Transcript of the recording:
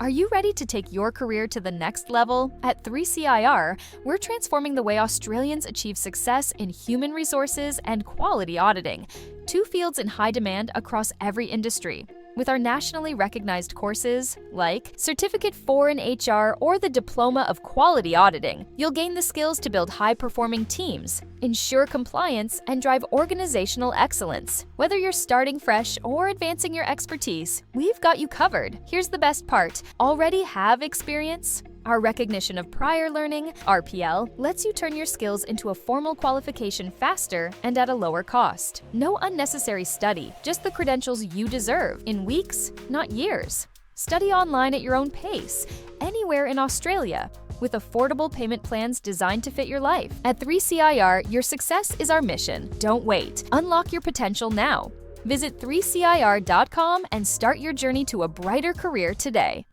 Are you ready to take your career to the next level? At 3CIR, we're transforming the way Australians achieve success in human resources and quality auditing, two fields in high demand across every industry. With our nationally recognized courses, like Certificate 4 in HR or the Diploma of Quality Auditing, you'll gain the skills to build high-performing teams, ensure compliance, and drive organizational excellence. Whether you're starting fresh or advancing your expertise, we've got you covered. Here's the best part. Already have experience? Our recognition of prior learning, RPL, lets you turn your skills into a formal qualification faster and at a lower cost. No unnecessary study, just the credentials you deserve in weeks, not years. Study online at your own pace, anywhere in Australia, with affordable payment plans designed to fit your life. At 3CIR, your success is our mission. Don't wait. Unlock your potential now. Visit 3CIR.com and start your journey to a brighter career today.